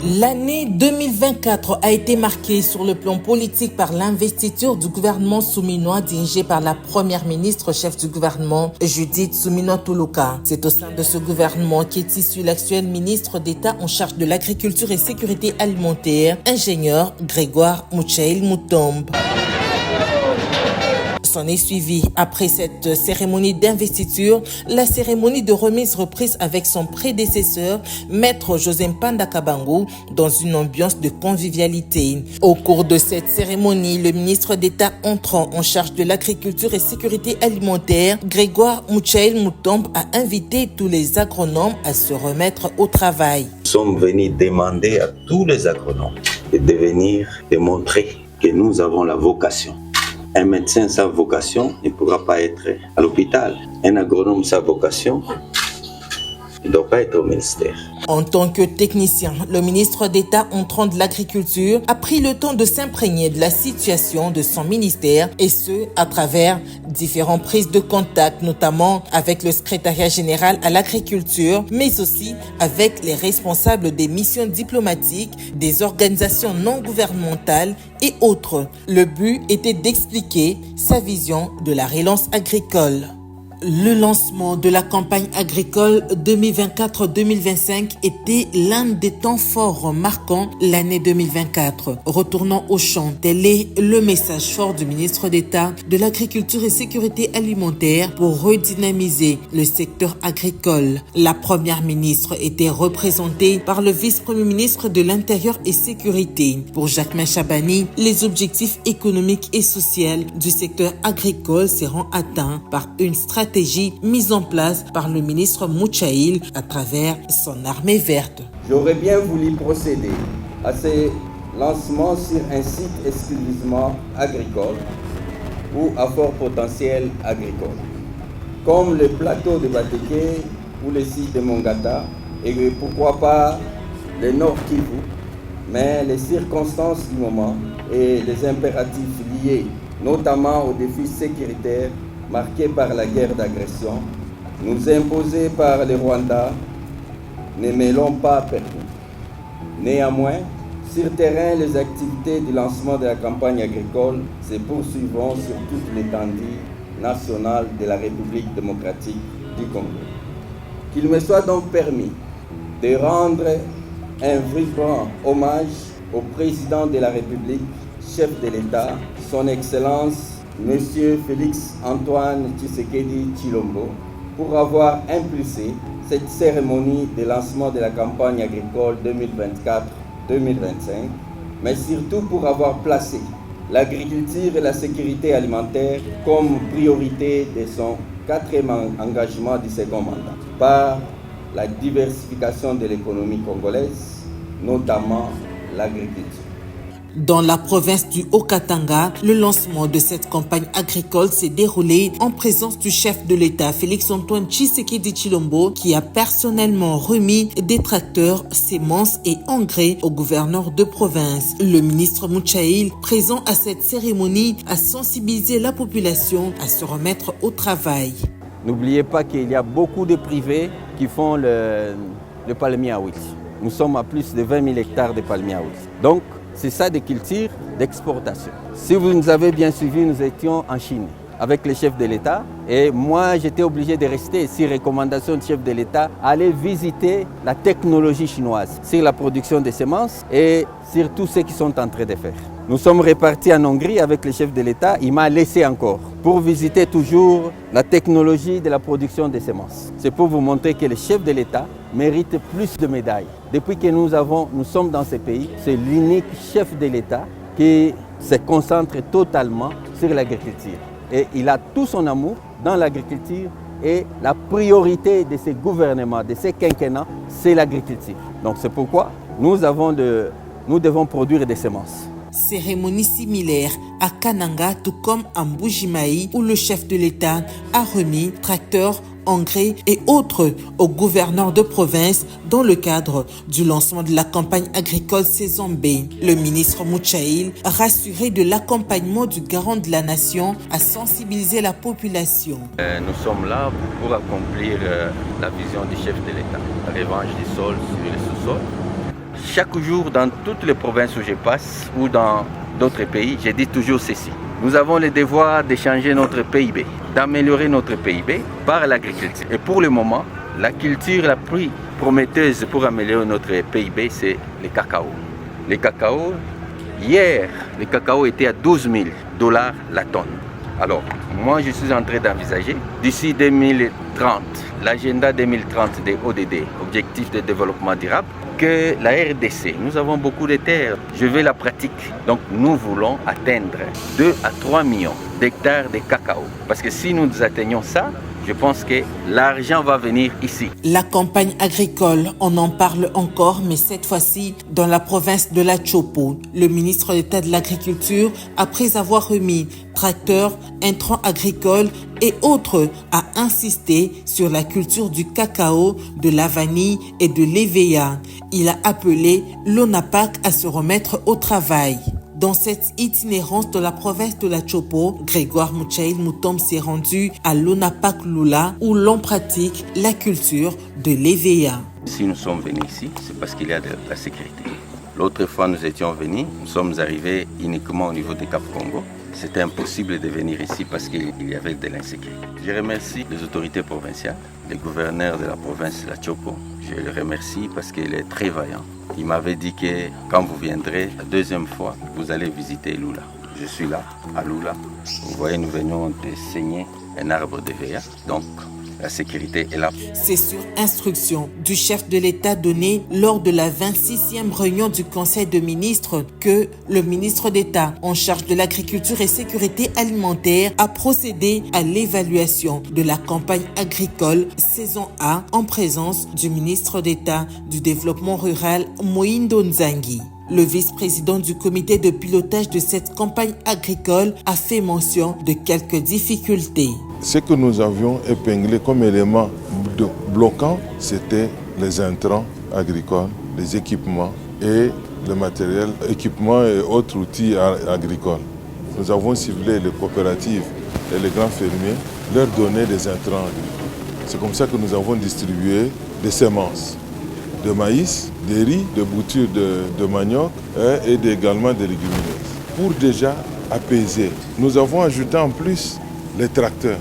L'année 2024 a été marquée sur le plan politique par l'investiture du gouvernement souminois dirigé par la première ministre chef du gouvernement Judith Suminwa-Tuluka. C'est au sein de ce gouvernement qu'est issu l'actuel ministre d'État en charge de l'agriculture et sécurité alimentaire, ingénieur Grégoire Muchaïl Mutombo. S'en est suivi, après cette cérémonie d'investiture, la cérémonie de remise reprise avec son prédécesseur, Maître José Mpanda Kabangu, dans une ambiance de convivialité. Au cours de cette cérémonie, le ministre d'État entrant en charge de l'agriculture et sécurité alimentaire, Grégoire Muchaïl Mutombo, a invité tous les agronomes à se remettre au travail. Nous sommes venus demander à tous les agronomes de venir et montrer que nous avons la vocation. Un médecin sans vocation ne pourra pas être à l'hôpital. Un agronome sans vocation ne doit pas être au ministère. En tant que technicien, le ministre d'État entrant de l'agriculture a pris le temps de s'imprégner de la situation de son ministère et ce, à travers différentes prises de contact, notamment avec le secrétariat général à l'agriculture, mais aussi avec les responsables des missions diplomatiques, des organisations non gouvernementales et autres. Le but était d'expliquer sa vision de la relance agricole. Le lancement de la campagne agricole 2024-2025 était l'un des temps forts marquant l'année 2024. Retournant au champ, tel est le message fort du ministre d'État de l'Agriculture et Sécurité alimentaire pour redynamiser le secteur agricole. La première ministre était représentée par le vice-premier ministre de l'Intérieur et Sécurité. Pour Jacquemain Chabani, les objectifs économiques et sociaux du secteur agricole seront atteints par une stratégie mise en place par le ministre Muchaïl à travers son armée verte. J'aurais bien voulu procéder à ces lancements sur un site exclusivement agricole ou à fort potentiel agricole, comme le plateau de Bateke ou le site de Mongata et pourquoi pas le Nord Kivu, mais les circonstances du moment et les impératifs liés notamment aux défis sécuritaires marqués par la guerre d'agression, nous imposés par le Rwanda, ne me l'ont pas permis. Néanmoins, sur terrain, les activités du lancement de la campagne agricole se poursuivront sur toute l'étendue nationale de la République démocratique du Congo. Qu'il me soit donc permis de rendre un vibrant hommage au président de la République, chef de l'État, son Excellence Monsieur Félix Antoine Tshisekedi Tshilombo, pour avoir impulsé cette cérémonie de lancement de la campagne agricole 2024-2025, mais surtout pour avoir placé l'agriculture et la sécurité alimentaire comme priorité de son 4e engagement du second mandat, par la diversification de l'économie congolaise, notamment l'agriculture. Dans la province du Haut-Katanga, le lancement de cette campagne agricole s'est déroulé en présence du chef de l'État, Félix-Antoine Tshisekedi Tshilombo, qui a personnellement remis des tracteurs, semences et engrais au gouverneur de province. Le ministre Muchaïl, présent à cette cérémonie, a sensibilisé la population à se remettre au travail. N'oubliez pas qu'il y a beaucoup de privés qui font le palmier à huile. Nous sommes à plus de 20 000 hectares de palmiers à huile. Donc, c'est ça des cultures d'exportation. Si vous nous avez bien suivis, nous étions en Chine avec le chef de l'État et moi j'étais obligé de rester sur recommandation du chef de l'État, aller visiter la technologie chinoise sur la production de semences et sur tout ce qu'ils sont en train de faire. Nous sommes repartis en Hongrie avec le chef de l'État, il m'a laissé encore pour visiter toujours la technologie de la production de semences. C'est pour vous montrer que le chef de l'État mérite plus de médailles. Depuis que nous sommes dans ce pays, c'est l'unique chef de l'État qui se concentre totalement sur l'agriculture. Et il a tout son amour dans l'agriculture et la priorité de ce gouvernement, de ce quinquennat, c'est l'agriculture. Donc c'est pourquoi nous devons produire des semences. Cérémonie similaire à Kananga, tout comme à Mbujimayi, où le chef de l'État a remis tracteurs, engrais et autres au gouverneur de province dans le cadre du lancement de la campagne agricole saison B. Le ministre Muchaïl, rassuré de l'accompagnement du garant de la nation, a sensibilisé la population. Nous sommes là pour accomplir la vision du chef de l'État, la revanche du sol sur le sous-sol. chaque jour dans toutes les provinces où je passe ou dans d'autres pays, je dis toujours ceci. Nous avons le devoir de changer notre PIB, d'améliorer notre PIB par l'agriculture. Et pour le moment, la culture la plus prometteuse pour améliorer notre PIB, c'est le cacao. Le cacao, hier, le cacao était à $12 000 la tonne. Alors, moi, je suis en train d'envisager, d'ici 2030, l'agenda 2030 des ODD, Objectifs de développement durable, que la RDC, nous avons beaucoup de terres, je veux la pratique. Donc, nous voulons atteindre 2 à 3 millions d'hectares de cacao. Parce que si nous atteignons ça, je pense que l'argent va venir ici. La campagne agricole, on en parle encore, mais cette fois-ci dans la province de la Chopo. Le ministre d'État de l'Agriculture, après avoir remis tracteurs, intrants agricoles et autres, a insisté sur la culture du cacao, de la vanille et de l'EVA. Il a appelé l'ONAPAC à se remettre au travail. Dans cette itinérance de la province de la Chopo, Grégoire Mouchaïl Moutom s'est rendu à l'ONAPAC Lula où l'on pratique la culture de l'EVA. Si nous sommes venus ici, c'est parce qu'il y a de la sécurité. L'autre fois nous étions venus, nous sommes arrivés uniquement au niveau du Cap Congo. C'était impossible de venir ici parce qu'il y avait de l'insécurité. Je remercie les autorités provinciales, le gouverneur de la province de la Chopo. Je le remercie parce qu'il est très vaillant. Il m'avait dit que quand vous viendrez la deuxième fois, vous allez visiter Lula. Je suis là, à Lula. Vous voyez, nous venons de saigner un arbre de d'EVA. Donc, la sécurité est là. C'est sur instruction du chef de l'État donnée lors de la 26e réunion du Conseil de ministres que le ministre d'État en charge de l'agriculture et sécurité alimentaire a procédé à l'évaluation de la campagne agricole saison A en présence du ministre d'État du développement rural Moindo Nzangi. Le vice-président du comité de pilotage de cette campagne agricole a fait mention de quelques difficultés. Ce que nous avions épinglé comme élément bloquant, c'était les intrants agricoles, les équipements et le matériel, équipements et autres outils agricoles. Nous avons ciblé les coopératives et les grands fermiers, leur donner des intrants agricoles. C'est comme ça que nous avons distribué des semences de maïs, de riz, de boutures de manioc et également des légumineuses. Pour déjà apaiser, nous avons ajouté en plus les tracteurs.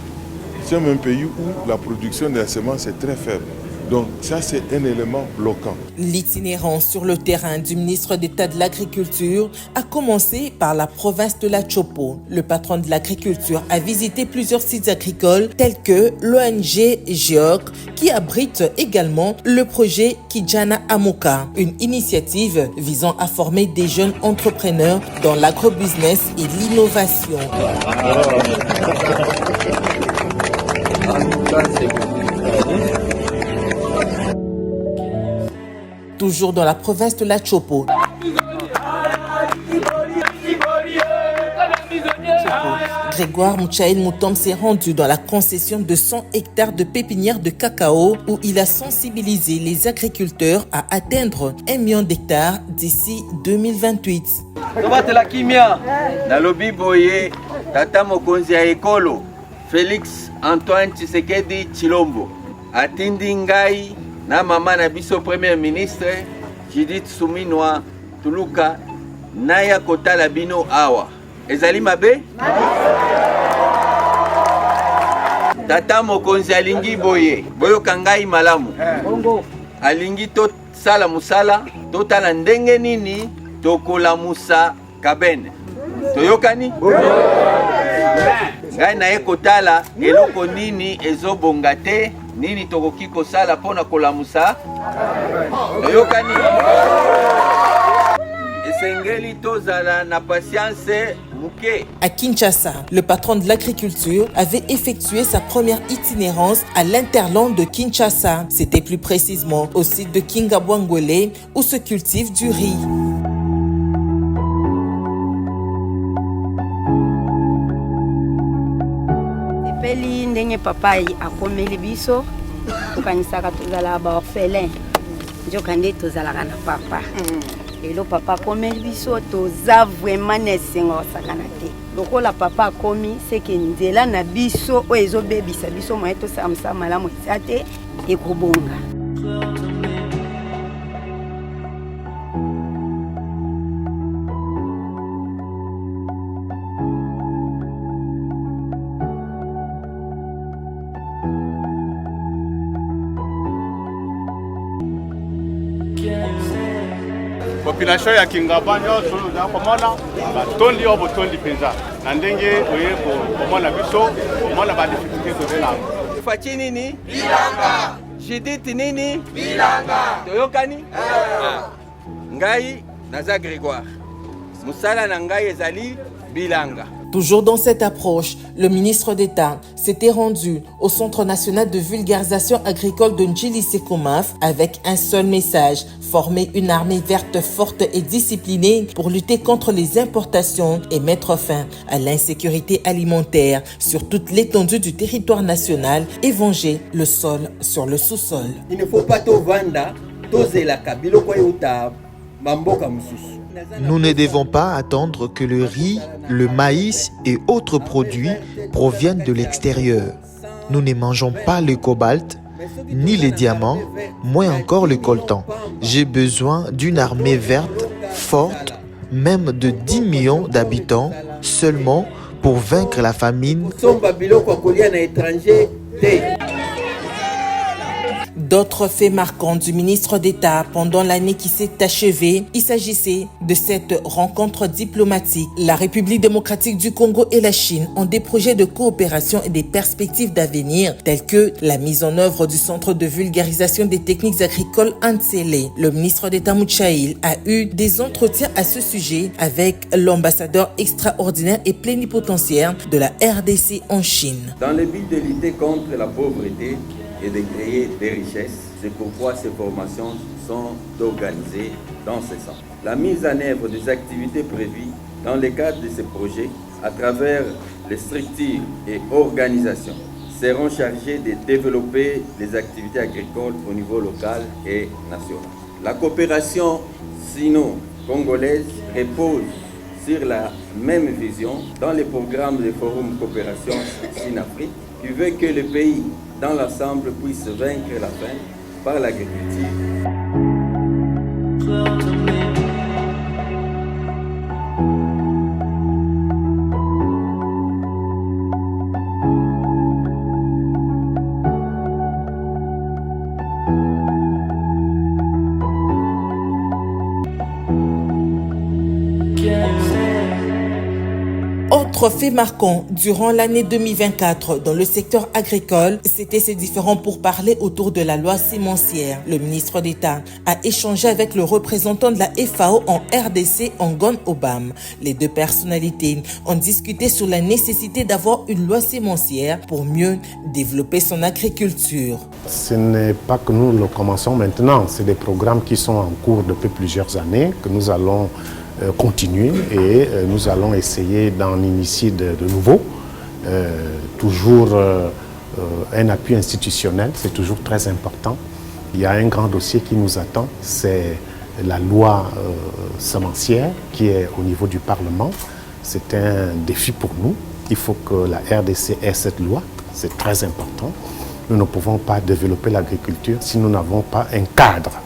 C'est un pays où la production de la semence est très faible. Donc ça, c'est un élément bloquant. L'itinérance sur le terrain du ministre d'État de l'Agriculture a commencé par la province de la Chopo. Le patron de l'agriculture a visité plusieurs sites agricoles tels que l'ONG GEOC qui abrite également le projet Kijana Amoka, une initiative visant à former des jeunes entrepreneurs dans l'agrobusiness et l'innovation. Toujours dans la province de la Chopo. Grégoire Mouchaïl Moutom s'est rendu dans la concession de 100 hectares de pépinières de cacao où il a sensibilisé les agriculteurs à atteindre 1 million d'hectares d'ici 2028. Tata Mokonzi ya Ekolo, Félix Antoine Tshisekedi Tshilombo, atindi ngai na mama na biso premier ministre Judith Suminwa Tuluka naya kotala bino awa. Ezali mabe? Tata Mokonzi alingi boye, boyoka ngai malamu. Alingi to sala musala, to tala ndenge nini tokolamusa kabene. Toyokani? Ngai naye kotala eloko nini ezobonga te, nini tokoki kosala pona kolamusa. Toyokani? Esengeli tozala na patience muke. À Kinshasa, le patron de l'agriculture avait effectué sa première itinérance à l'interland de Kinshasa. C'était plus précisément au site de Kingabwangwele où se cultive du riz. Peli ndenge papa akomeli biso tokanisaka tozala ba orphelin njoka nde tozalaka na papa elo papa akomeli biso toza vraiment na esengo osakana te lokola papa akomi seke nzela na biso oyo ezobebisa biso moye tosala mosala malamu eza te ekobonga. population ya Kingaba nyonso za komona batondi obo tondi penza na ndenge oye komona biso komona ba difficulté to belango Fachi nini bilanga Judith nini bilanga toyokani ngai naza Grégoire musala na ngai ezali bilanga. Toujours dans cette approche, le ministre d'État s'était rendu au Centre national de vulgarisation agricole de Ndjili-Sekomaf avec un seul message, former une armée verte forte et disciplinée pour lutter contre les importations et mettre fin à l'insécurité alimentaire sur toute l'étendue du territoire national et venger le sol sur le sous-sol. Il ne faut pas tout vendre, tout zelaka, biloko yuta, mamboka mususu. Nous ne devons pas attendre que le riz, le maïs et autres produits proviennent de l'extérieur. Nous ne mangeons pas le cobalt, ni les diamants, moins encore le coltan. J'ai besoin d'une armée verte, forte, même de 10 millions d'habitants, seulement pour vaincre la famine. D'autres faits marquants du ministre d'État pendant l'année qui s'est achevée, il s'agissait de cette rencontre diplomatique. La République démocratique du Congo et la Chine ont des projets de coopération et des perspectives d'avenir telles que la mise en œuvre du Centre de vulgarisation des techniques agricoles Antsele. Le ministre d'État Mouchaïl a eu des entretiens à ce sujet avec l'ambassadeur extraordinaire et plénipotentiaire de la RDC en Chine. Dans le but de lutter contre la pauvreté et de créer des richesses, c'est pourquoi ces formations sont organisées dans ce sens. La mise en œuvre des activités prévues dans le cadre de ces projets, à travers les structures et organisations, seront chargées de développer les activités agricoles au niveau local et national. La coopération sino-congolaise repose sur la même vision dans les programmes de Forum Coopération Chine-Afrique qui veut que le pays dans l'ensemble puisse vaincre la faim par l'agriculture. Autre fait marquant durant l'année 2024 dans le secteur agricole, c'était ces différents pourparlers autour de la loi sémencière. Le ministre d'État a échangé avec le représentant de la FAO en RDC, Angon Obam. Les deux personnalités ont discuté sur la nécessité d'avoir une loi sémencière pour mieux développer son agriculture. Ce n'est pas que nous le commençons maintenant, c'est des programmes qui sont en cours depuis plusieurs années que nous allons continuer et nous allons essayer d'en initier de nouveaux. Toujours un appui institutionnel, c'est toujours très important. Il y a un grand dossier qui nous attend, c'est la loi sémencière qui est au niveau du Parlement. C'est un défi pour nous. Il faut que la RDC ait cette loi, c'est très important. Nous ne pouvons pas développer l'agriculture si nous n'avons pas un cadre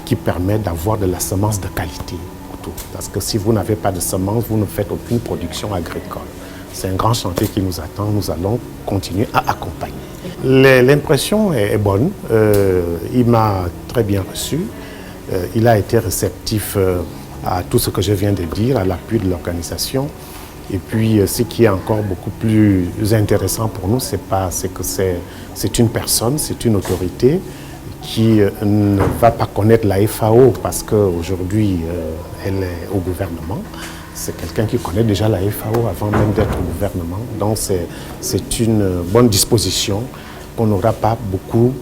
qui permet d'avoir de la semence de qualité. Parce que si vous n'avez pas de semences, vous ne faites aucune production agricole. C'est un grand chantier qui nous attend, nous allons continuer à accompagner. L'impression est bonne, il m'a très bien reçu, il a été réceptif à tout ce que je viens de dire, à l'appui de l'organisation. Et puis ce qui est encore beaucoup plus intéressant pour nous, c'est que c'est une personne, c'est une autorité qui ne va pas connaître la FAO parce qu'aujourd'hui elle est au gouvernement. C'est quelqu'un qui connaît déjà la FAO avant même d'être au gouvernement. Donc c'est une bonne disposition qu'on n'aura pas beaucoup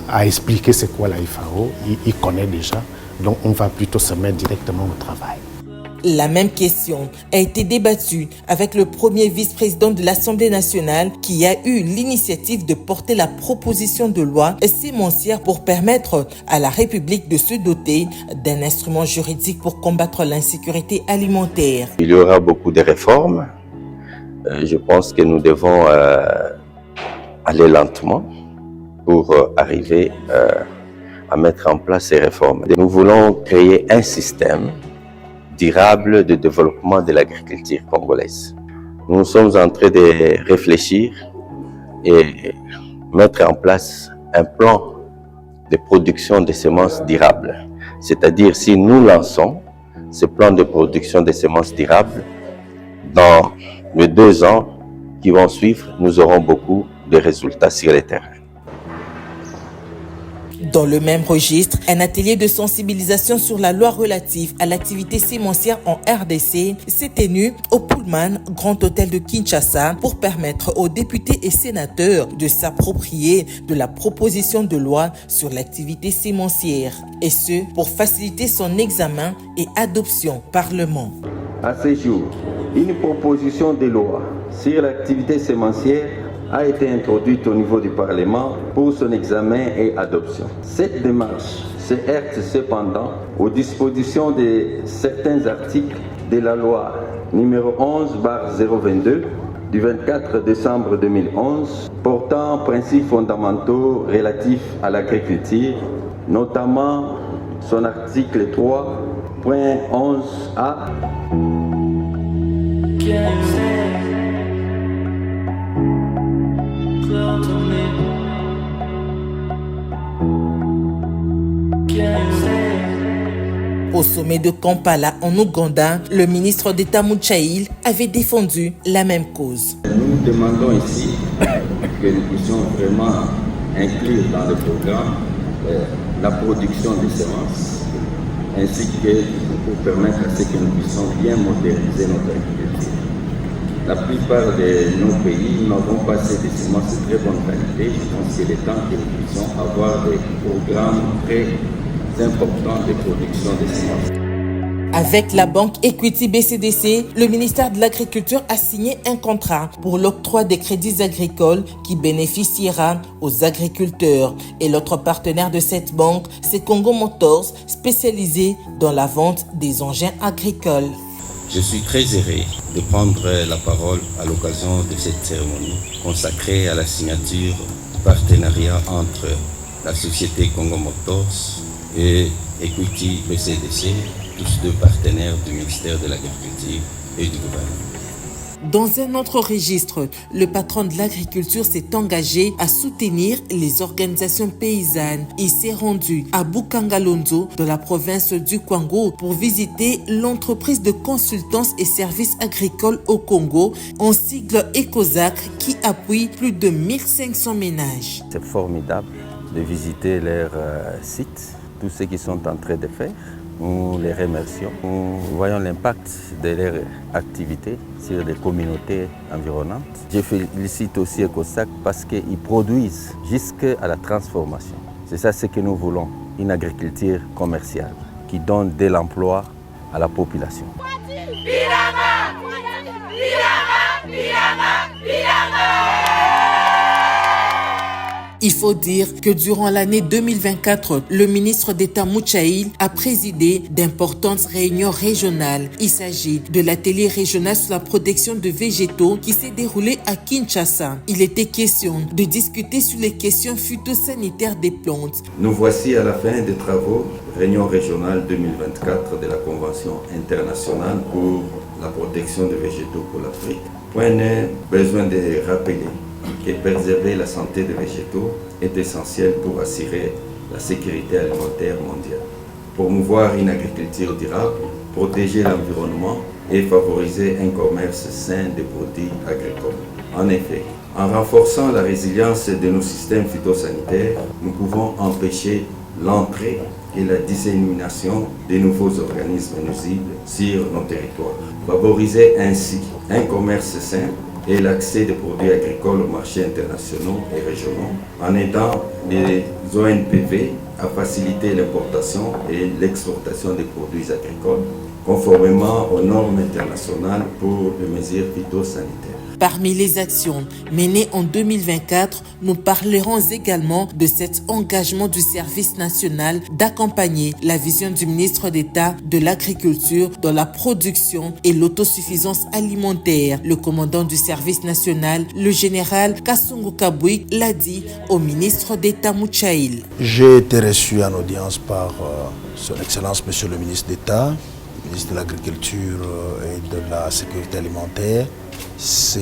à expliquer c'est quoi la FAO. Il connaît déjà, donc on va plutôt se mettre directement au travail. La même question a été débattue avec le premier vice-président de l'Assemblée nationale qui a eu l'initiative de porter la proposition de loi sémencière pour permettre à la République de se doter d'un instrument juridique pour combattre l'insécurité alimentaire. Il y aura beaucoup de réformes. Je pense que nous devons aller lentement pour arriver à mettre en place ces réformes. Nous voulons créer un système durable de développement de l'agriculture congolaise. Nous sommes en train de réfléchir et mettre en place un plan de production de semences durables. C'est-à-dire si nous lançons ce plan de production de semences durables. Dans les 2 ans qui vont suivre, nous aurons beaucoup de résultats sur le terrain. Dans le même registre, un atelier de sensibilisation sur la loi relative à l'activité sémencière en RDC s'est tenu au Pullman Grand Hôtel de Kinshasa pour permettre aux députés et sénateurs de s'approprier de la proposition de loi sur l'activité sémencière, et ce pour faciliter son examen et adoption au Parlement. À ce jour, une proposition de loi sur l'activité sémencière a été introduite au niveau du Parlement pour son examen et adoption. Cette démarche se heurte cependant aux dispositions de certains articles de la loi numéro 11/022 du 24 décembre 2011 portant principes fondamentaux relatifs à l'agriculture, notamment son article 3.11a. Au sommet de Kampala, en Ouganda, le ministre d'État Muchaïl avait défendu la même cause. Nous demandons ici que nous puissions vraiment inclure dans le programme la production de semences, ainsi que pour permettre à ce que nous puissions bien moderniser notre agriculture. La plupart de nos pays n'avons pas assez de semences de très bonne qualité. Je pense qu'il est temps que nous puissions avoir des programmes très importants de production de semences. Avec la banque Equity BCDC, le ministère de l'Agriculture a signé un contrat pour l'octroi des crédits agricoles qui bénéficiera aux agriculteurs. Et l'autre partenaire de cette banque, c'est Congo Motors, spécialisé dans la vente des engins agricoles. Je suis très heureux de prendre la parole à l'occasion de cette cérémonie consacrée à la signature du partenariat entre la société Congo Motors et Equity BCDC, tous deux partenaires du ministère de l'Agriculture et du gouvernement. Dans un autre registre, le patron de l'agriculture s'est engagé à soutenir les organisations paysannes. Il s'est rendu à Bukangalonzo, dans la province du Kwango, pour visiter l'entreprise de consultance et services agricoles au Congo, en sigle ECOSAC, qui appuie plus de 1500 ménages. C'est formidable de visiter leur site, tout ce qu'ils sont en train de faire. Nous les remercions. Nous voyons l'impact de leur activité sur les communautés environnantes. Je félicite aussi ECOSAC parce qu'ils produisent jusqu'à la transformation. C'est ça ce que nous voulons, une agriculture commerciale qui donne de l'emploi à la population. Il faut dire que durant l'année 2024, le ministre d'État Muchaïl a présidé d'importantes réunions régionales. Il s'agit de l'atelier régional sur la protection de végétaux qui s'est déroulé à Kinshasa. Il était question de discuter sur les questions phytosanitaires des plantes. Nous voici à la fin des travaux, réunion régionale 2024 de la Convention internationale pour la protection des végétaux pour l'Afrique. Point n'est besoin de rappeler que préserver la santé des végétaux est essentiel pour assurer la sécurité alimentaire mondiale, promouvoir une agriculture durable, protéger l'environnement et favoriser un commerce sain des produits agricoles. En effet, en renforçant la résilience de nos systèmes phytosanitaires, nous pouvons empêcher l'entrée et la dissémination de nouveaux organismes nuisibles sur nos territoires, favoriser ainsi un commerce sain et l'accès des produits agricoles aux marchés internationaux et régionaux, en aidant les ONPV à faciliter l'importation et l'exportation des produits agricoles, conformément aux normes internationales pour les mesures phytosanitaires. Parmi les actions menées en 2024, nous parlerons également de cet engagement du service national d'accompagner la vision du ministre d'État de l'Agriculture dans la production et l'autosuffisance alimentaire. Le commandant du service national, le général Kasongo Kabouik, l'a dit au ministre d'État Muchaïl. J'ai été reçu en audience par son Excellence Monsieur le ministre d'État, ministre de l'Agriculture et de la Sécurité alimentaire. C'est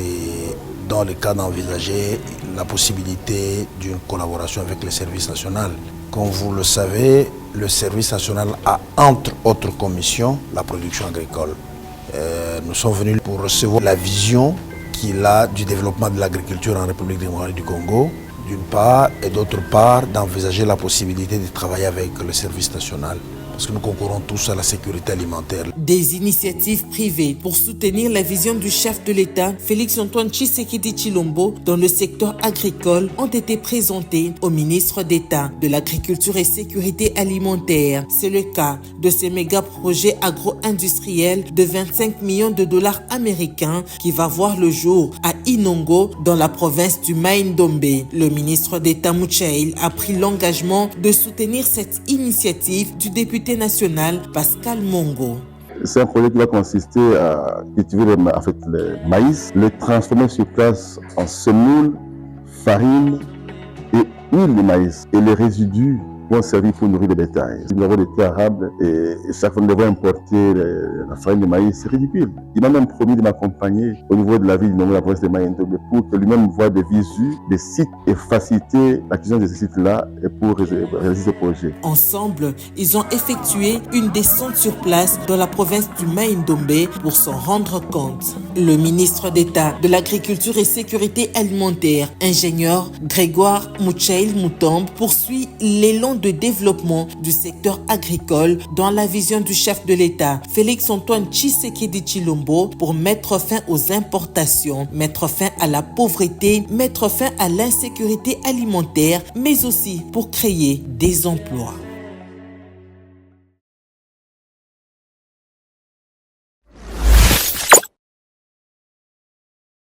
dans le cas d'envisager la possibilité d'une collaboration avec le service national Comme vous le savez, le service national a entre autres commissions la production agricole. Nous sommes venus pour recevoir la vision qu'il a du développement de l'agriculture en République démocratique du Congo, d'une part, et d'autre part, d'envisager la possibilité de travailler avec le service national, parce que nous concourons tous à la sécurité alimentaire. Des initiatives privées pour soutenir la vision du chef de l'État, Félix-Antoine Tshisekedi Tshilombo, dans le secteur agricole ont été présentées au ministre d'État de l'Agriculture et Sécurité alimentaire. C'est le cas de ces méga projets agro-industriels de 25 millions de dollars américains qui va voir le jour à Inongo, dans la province du Mai-Ndombe. Le ministre d'État Muchail a pris l'engagement de soutenir cette initiative du député national Pascal Mongo. C'est un projet qui va consister à cultiver le maïs, le transformer sur place en semoule, farine et huile de maïs. Et les résidus vont servir pour nourrir les bétails. Nous avons des terres arables et chaque fois nous devons importer la farine de maïs, c'est ridicule. Il m'a même promis de m'accompagner au niveau de la ville de la province de Mai-Ndombe pour que lui-même voie des visus, des sites et faciliter l'acquisition de ces sites-là et pour réaliser ce projet. Ensemble, ils ont effectué une descente sur place dans la province du Mai-Ndombe pour s'en rendre compte. Le ministre d'État de l'Agriculture et Sécurité alimentaire, ingénieur Grégoire Muchail Mutombe, poursuit l'élan de développement du secteur agricole dans la vision du chef de l'État, Félix-Antoine Tshisekedi Tshilombo, pour mettre fin aux importations, mettre fin à la pauvreté, mettre fin à l'insécurité alimentaire, mais aussi pour créer des emplois.